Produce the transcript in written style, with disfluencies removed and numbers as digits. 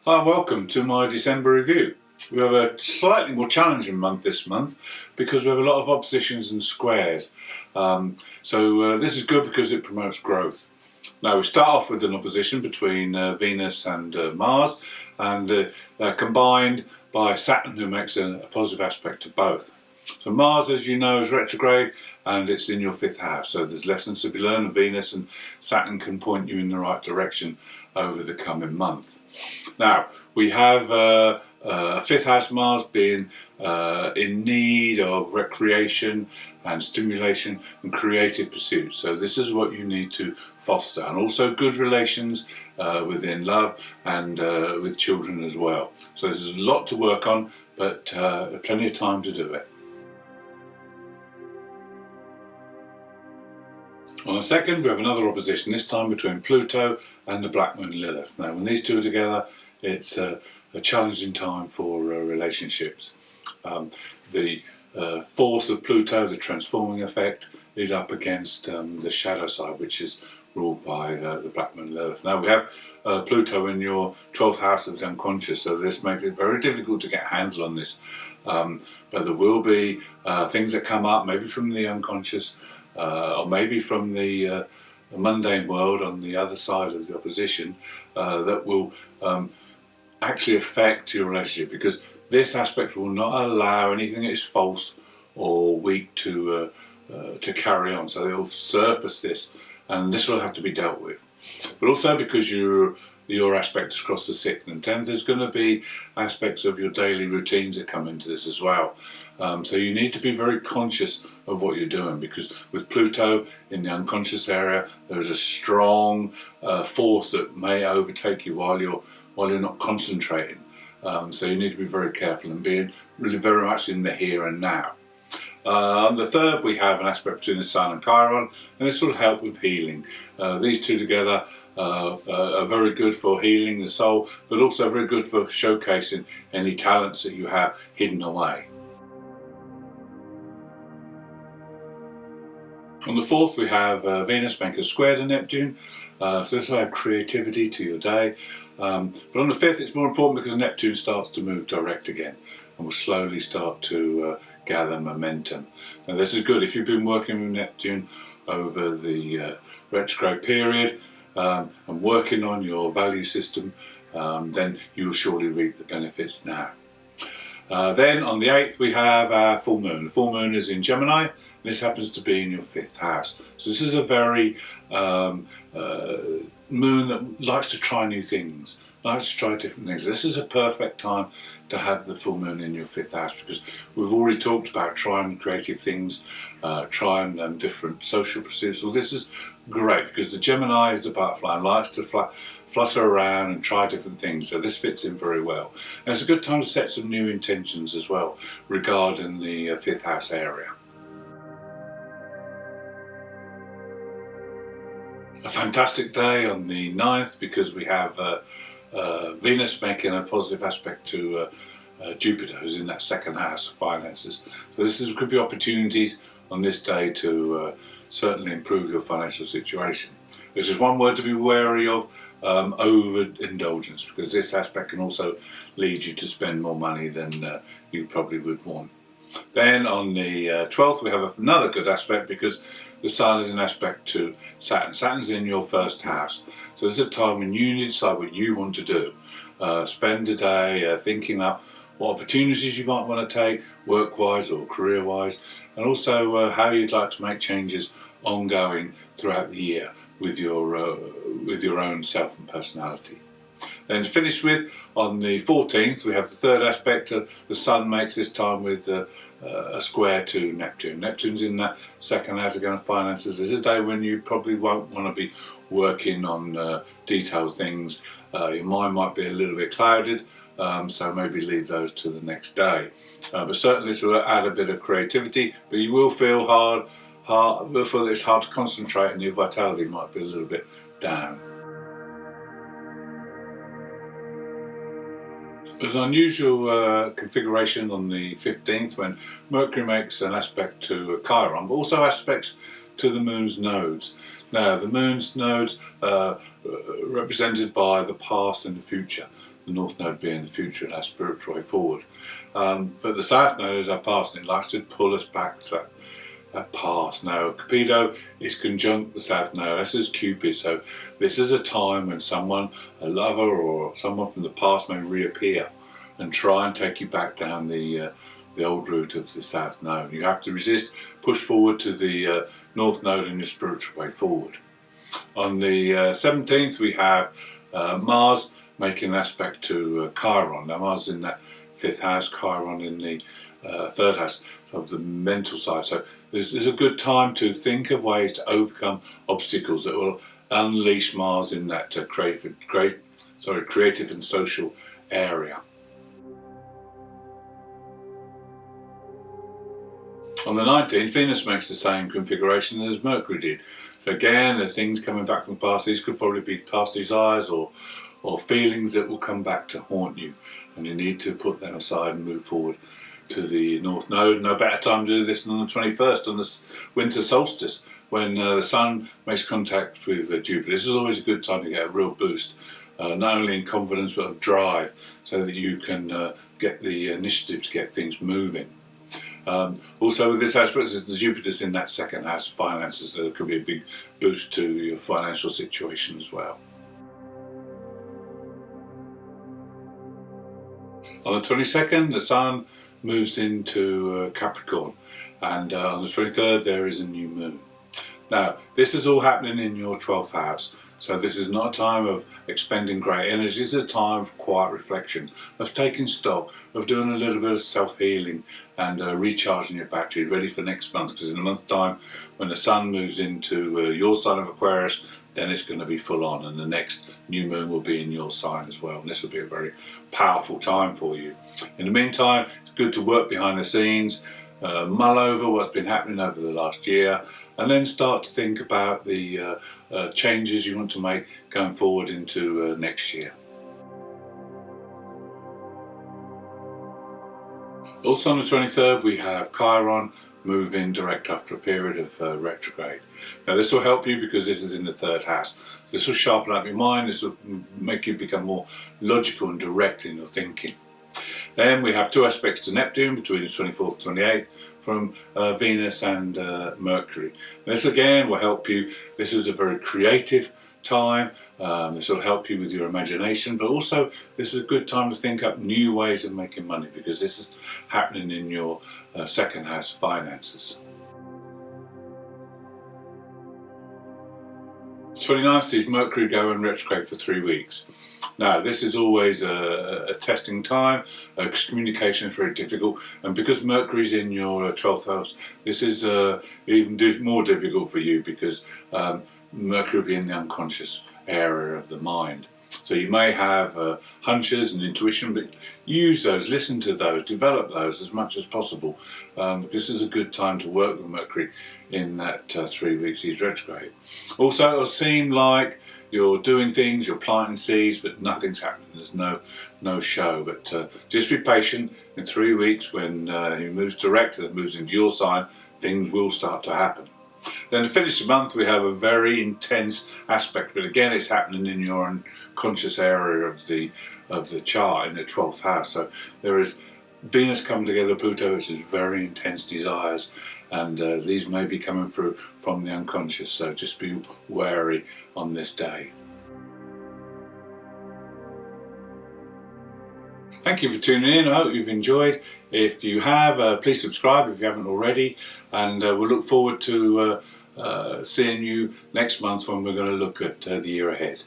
Hi and welcome to my December review. We have a slightly more challenging month this month because we have a lot of oppositions and squares. This is good because it promotes growth. Now we start off with an opposition between Venus and Mars, and they're combined by Saturn, who makes a positive aspect to both. So Mars, as you know, is retrograde and it's in your 5th house, so there's lessons to be learned, and Venus and Saturn can point you in the right direction over the coming month. Now, we have 5th house Mars being in need of recreation and stimulation and creative pursuits, so this is what you need to foster, and also good relations within love and with children as well. So there's a lot to work on, but plenty of time to do it. On the 2nd, we have another opposition, this time between Pluto and the Black Moon Lilith. Now, when these two are together, it's a challenging time for relationships. The force of Pluto, the transforming effect, is up against the shadow side, which is ruled by the Black Moon Lilith. Now, we have Pluto in your 12th house of the unconscious, so this makes it very difficult to get a handle on this. But there will be things that come up, maybe from the unconscious, or maybe from the mundane world on the other side of the opposition, that will actually affect your relationship, because this aspect will not allow anything that is false or weak to carry on. So it will surface this, and this will have to be dealt with. But also, because your aspect is across the 6th and 10th, there's going to be aspects of your daily routines that come into this as well. So you need to be very conscious of what you're doing, because with Pluto in the unconscious area, there is a strong force that may overtake you while you're not concentrating. So you need to be very careful and being really very much in the here and now. On the 3rd, we have an aspect between the Sun and Chiron, and this will help with healing. These two together are very good for healing the soul, but also very good for showcasing any talents that you have hidden away. On the 4th, we have Venus making a square to Neptune, so this will add creativity to your day. But on the 5th, it's more important because Neptune starts to move direct again and will slowly start to gather momentum. Now, this is good if you've been working with Neptune over the retrograde period and working on your value system, then you will surely reap the benefits now. Then on the 8th, we have our full moon. The full moon is in Gemini, and this happens to be in your 5th house. So this is a very moon that likes to try new things, likes to try different things. This is a perfect time to have the full moon in your 5th house, because we've already talked about trying creative things, trying different social pursuits. Well, this is great because the Gemini is the butterfly and likes to flutter around and try different things, so this fits in very well. And it's a good time to set some new intentions as well regarding the 5th house area. A fantastic day on the 9th because we have Venus making a positive aspect to Jupiter, who's in that 2nd house of finances. So could be opportunities on this day to certainly improve your financial situation. There's just one word to be wary of: overindulgence, because this aspect can also lead you to spend more money than you probably would want. Then on the 12th, we have another good aspect because the Sun is an aspect to Saturn. Saturn's in your 1st house, so this is a time when you need to decide what you want to do. Spend a day thinking up what opportunities you might want to take, work-wise or career-wise, and also how you'd like to make changes ongoing throughout the year with your own self and personality. Then to finish with, on the 14th, we have the 3rd aspect. The Sun makes this time with a square to Neptune. Neptune's in that 2nd house again of finances. It's a day when you probably won't want to be working on detailed things. Your mind might be a little bit clouded, so maybe leave those to the next day. But certainly this will add a bit of creativity, but you will feel it's hard to concentrate, and your vitality might be a little bit down. There's an unusual configuration on the 15th when Mercury makes an aspect to Chiron, but also aspects to the Moon's nodes. Now, the Moon's nodes are represented by the past and the future. the North Node being the future and our spiritual way forward. But the South Node, as our past, and it likes to pull us back to that past. Now, Cupido is conjunct the South Node. This is Cupid, so this is a time when someone, a lover or someone from the past, may reappear and try and take you back down the old route of the South Node. You have to resist, push forward to the North Node in your spiritual way forward. On the 17th, we have Mars making an aspect to Chiron. Now, Mars is in that 5th house, Chiron in the 3rd house, so of the mental side. So this is a good time to think of ways to overcome obstacles that will unleash Mars in that creative and social area. On the 19th, Venus makes the same configuration as Mercury did. So again, there's things coming back from the past. These could probably be past desires or feelings that will come back to haunt you, and you need to put them aside and move forward to the North Node. No better time to do this than on the 21st, on the winter solstice, when the Sun makes contact with Jupiter. This is always a good time to get a real boost, not only in confidence but of drive, so that you can get the initiative to get things moving. Also with this aspect, the Jupiter's in that 2nd house of finances, so there could be a big boost to your financial situation as well. On the 22nd, the Sun moves into Capricorn, and on the 23rd there is a new moon. Now, this is all happening in your 12th house, so this is not a time of expending great energy. This is a time of quiet reflection, of taking stock, of doing a little bit of self-healing and recharging your battery, ready for next month, because in a month's time, when the Sun moves into your sign of Aquarius, then it's going to be full on, and the next new moon will be in your sign as well, and this will be a very powerful time for you. In the meantime, it's good to work behind the scenes, mull over what's been happening over the last year, and then start to think about the changes you want to make going forward into next year. Also on the 23rd, we have Chiron move in direct after a period of retrograde. Now, this will help you because this is in the 3rd house. This will sharpen up your mind. This will make you become more logical and direct in your thinking. Then we have 2 aspects to Neptune between the 24th and 28th from Venus and Mercury. This again will help you. This is a very creative time. This will help you with your imagination, but also this is a good time to think up new ways of making money, because this is happening in your 2nd house finances. 29th sees Mercury go in retrograde for 3 weeks. Now, this is always a testing time. Communication is very difficult, and because Mercury's in your 12th house, this is even more difficult for you, because Mercury will be in the unconscious area of the mind. So you may have hunches and intuition, but use those, listen to those, develop those as much as possible. This is a good time to work with Mercury in that 3 weeks he's retrograde. Also, it'll seem like you're doing things, you're planting seeds, but nothing's happening. There's no show. But just be patient. In 3 weeks, when he moves direct and moves into your sign, things will start to happen. Then to finish the month, we have a very intense aspect, but again, it's happening in your unconscious area of the chart in the 12th house. So there is Venus coming together, Pluto, which is very intense desires, and these may be coming through from the unconscious. So just be wary on this day. Thank you for tuning in. I hope you've enjoyed. If you have, please subscribe if you haven't already, and we'll look forward to seeing you next month when we're going to look at the year ahead.